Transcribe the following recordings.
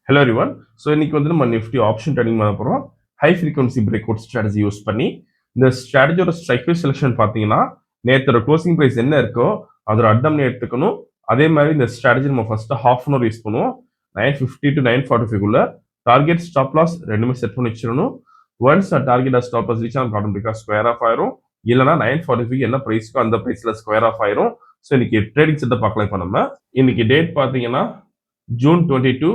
Hello everyone. So இன்னைக்கு வந்து நம்ம நிஃப்டி ஆப்ஷன் ட்ரேடிங் பண்ண போகிறோம். High frequency break out strategy use பண்ணி இந்த ஸ்ட்ராட்டஜியோட ஸ்ட்ரைக் ப்ரைஸ் செலெக்ஷன் பார்த்தீங்கன்னா நேற்றோட க்ளோசிங் ப்ரைஸ் என்ன இருக்கோ அதோட அட்டம் எடுத்துக்கணும். அதே மாதிரி இந்த ஸ்ட்ராட்டஜி நம்ம first half an hour use பண்ணுவோம். 9:50 to 9:45 டார்கெட் ஸ்டாப் லாஸ் ரெண்டுமே செட் பண்ணி வச்சிடணும். Once target stop loss reach நமக்கு ஆட்டோமேட்டிக்காக ஸ்கொயர் ஆஃப் ஆயிரும். இல்லைனா 9:45 என்ன ப்ரைஸ்க்கோ அந்த ப்ரைஸில் ஸ்கொயர் ஆஃப் ஆயிரும். ஸோ இன்னைக்கு ட்ரேடிங் செட்டை பார்க்கலாம். இப்போ நம்ம இன்னைக்கு டேட் பார்த்தீங்கன்னா June 22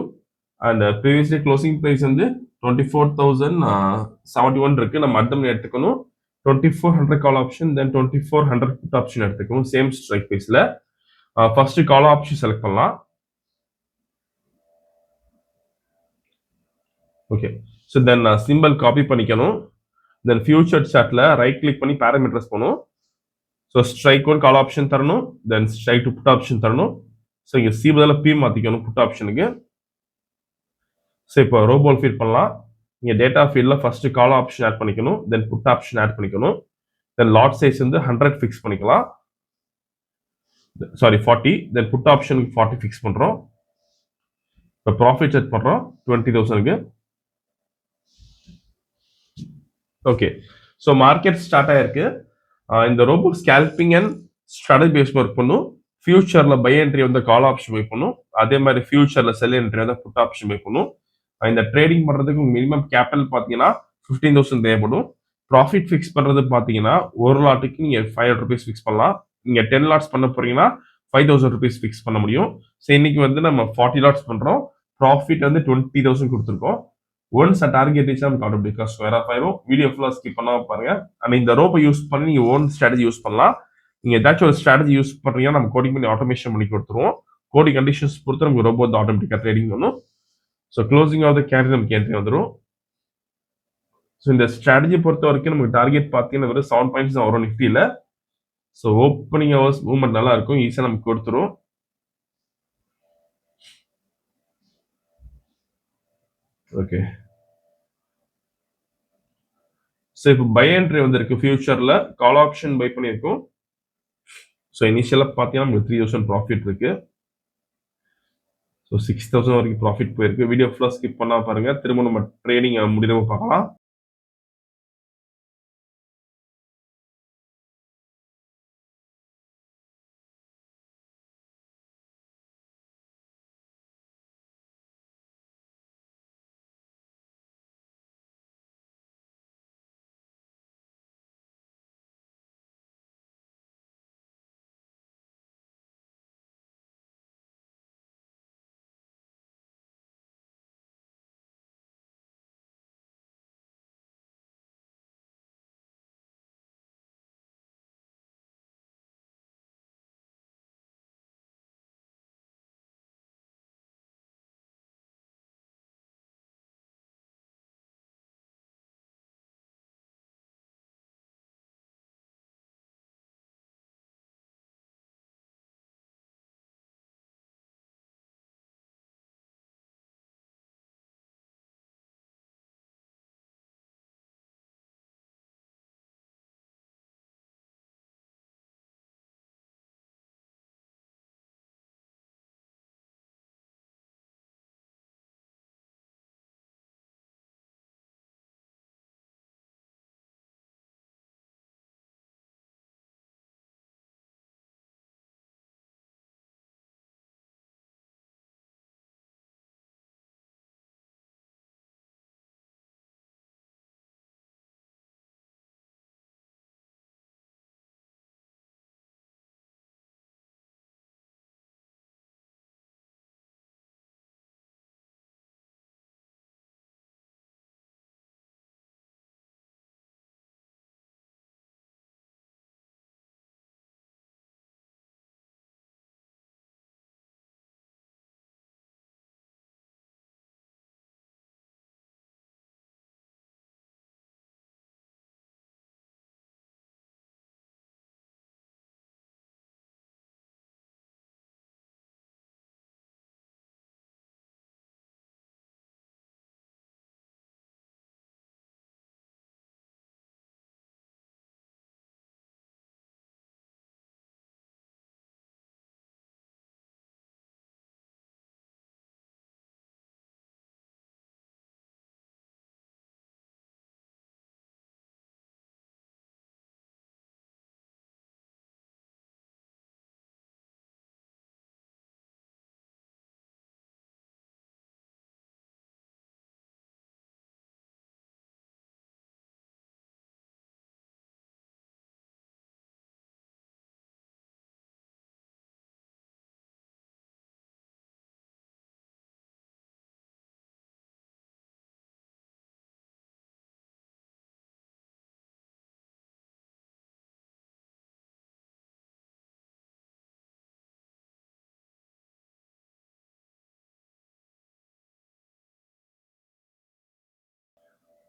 and previously closing price வந்து 24,071 இருக்கு. நம்ம அட்டம் எடுத்துக்கணும். 2400 call option then 2400 put option எடுத்துக்கணும். சேம் ஸ்ட்ரைக் ப்ரைஸ்ல ஃபர்ஸ்ட் கால் ஆப்ஷன் செலக்ட் பண்ணலாம். Okay, so then simple copy பண்ணிக்கணும். தென் ஃபியூச்சர் சார்ட்ல ரைட் கிளிக் பண்ணி பேராமீட்டர்ஸ் போகணும். So strike one call option தரணும். Then strike two put option தரணும். So இங்கே சி பதில் பி மாற்றிக்கணும் புட் ஆப்ஷனுக்கு. ஸோ இப்போ ரோபோல் ஃபீட் பண்ணலாம். இங்கே டேட்டா ஃபீல்டில் ஃபர்ஸ்ட் கால் ஆப்ஷன் ஆட் பண்ணிக்கணும். தென் புட் ஆப்ஷன் ஆட் பண்ணிக்கணும். தென் லாட் சைஸ் வந்து 100 ஃபிக்ஸ் பண்ணிக்கலாம். சாரி 40. தென் புட் ஆப்ஷனுக்கு 40 ஃபிக்ஸ் பண்ணுறோம். இப்போ ப்ராஃபிட் செட் பண்ணுறோம் 20,000க்கு. ஓகே, ஸோ மார்க்கெட் ஸ்டார்ட் ஆயிருக்கு. இந்த robo scalping and strategy base work பண்ணும். ஃபியூச்சரில் பை என்ட்ரி வந்து கால் ஆப்ஷன் பை பண்ணும். அதே மாதிரி ஃபியூச்சரில் செல் என்ட்ரி வந்து புட் ஆப்ஷன் பை பண்ணும். இந்த ட்ரேடிங் பண்ணுறதுக்கு மினிமம் கேபிட்டல் பார்த்தீங்கன்னா 15,000 தேவைப்படும். ப்ராஃபிட் ஃபிக்ஸ் பண்ணுறது பார்த்தீங்கன்னா ஒரு லாட்டுக்கு நீங்கள் 500 rupees ஃபிக்ஸ் பண்ணலாம். நீங்கள் 10 லாட்ஸ் பண்ண போறீங்கன்னா 5,000 rupees ஃபிக்ஸ் பண்ண முடியும். ஸோ இன்னைக்கு வந்து நம்ம 40 லாட்ஸ் பண்ணுறோம். ப்ராஃபிட் வந்து 20,000 கொடுத்துருக்கோம். ஒன்ஸ் டார்கெட் ரீச் நமக்கு ஆட்டோமேட்டிக்கா ஸ்கொயர் ஆஃப் ஆயிரும். வீடியோ ஃபுல்லாக ஸ்கிப் பண்ணாம பாருங்க. அண்ட் இந்த ரோப்பை யூஸ் பண்ணி நீங்க ஓன் ஸ்ட்ராட்டஜி யூஸ் பண்ணலாம். நீங்க ஏதாச்சும் ஒரு ஸ்ட்ராட்டஜி யூஸ் பண்றீங்கன்னா நம்ம கோடிங் பண்ணி ஆட்டோமேஷன் பண்ணி கொடுத்துருவோம். கோடிங் கண்டிஷன்ஸ் பொறுத்து நமக்கு ரோபோ வந்து ஆட்டோமேட்டிக்கா ட்ரேடிங் பண்ணும். So closing of the candle நமக்கு என்ட்ரி வந்துடும். ஸோ இந்த ஸ்ட்ராட்டஜி பொறுத்த வரைக்கும் நமக்கு டார்கெட் பார்த்தீங்கன்னா வெறும் 7 பாயிண்ட்ஸ் தான் வரும் நிஃப்டியில். ஸோ ஓப்பனிங் ஹவர்ஸ் மூவ்மெண்ட் நல்லா இருக்கும், ஈஸியாக நமக்கு கொடுத்துரும். ஓகே, ஸோ இப்போ பை என்ட்ரி வந்திருக்கு. ஃபியூச்சரில் கால் ஆப்ஷன் பை பண்ணியிருக்கோம். ஸோ இனிஷியலாக பார்த்தீங்கன்னா நமக்கு 3,000 ப்ராஃபிட் இருக்கு. ஸோ 6,000 வரைக்கும் ப்ராஃபிட் போயிருக்கு. வீடியோ ஃபுல்லாக ஸ்கிப் பண்ணா பாருங்க. திரும்ப நம்ம ட்ரேடிங் முடிவு பார்க்கலாம்.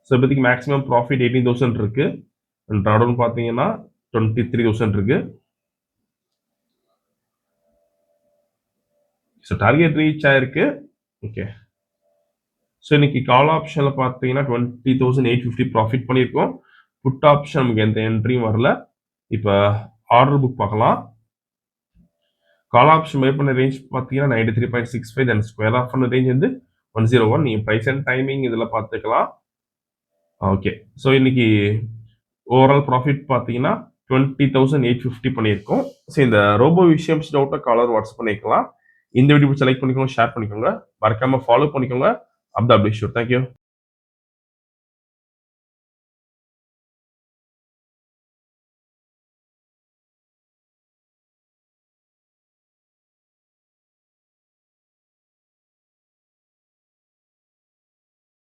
ஸோ இப்போதைக்கு மேக்ஸிமம் ப்ராஃபிட் 18,000 இருக்கு. ட்ராடவுன் பார்த்தீங்கன்னா 23,000 இருக்கு. ஸோ டார்கெட் ரீச் ஆயிருக்கு. ஓகே. ஸோ இன்னைக்கு கால் ஆப்ஷனில் பார்த்தீங்கன்னா 20,850 ப்ராஃபிட் பண்ணியிருக்கோம். புட் ஆப்ஷன் நமக்கு எந்த என்ட்ரியும் வரல. இப்போ ஆர்டர் புக் பார்க்கலாம். கால் ஆப்ஷன் பை பண்ண ரேஞ்ச் பார்த்தீங்கன்னா 93.65, தென் ஸ்கொயர் ஆஃப் பண்ண ரேஞ்ச் வந்து 101. நீங்கள் ப்ரைஸ் அண்ட் டைமிங் இதில் பார்த்துக்கலாம். ஓகே. ஸோ இன்னைக்கு ஓவரால் ப்ராஃபிட் பார்த்தீங்கன்னா 20,850 பண்ணியிருக்கோம். ஸோ இந்த ரோபோ விஷயம்ஸ் டவுட்டை காலர் வாட்ஸ்அப் பண்ணிக்கலாம். இந்த வீடியோ செலக்ட் பண்ணிக்கோங்க, ஷேர் பண்ணிக்கோங்க, மறக்காம ஃபாலோ பண்ணிக்கோங்க. அப்தா அப்டேஷ். தேங்க்யூ.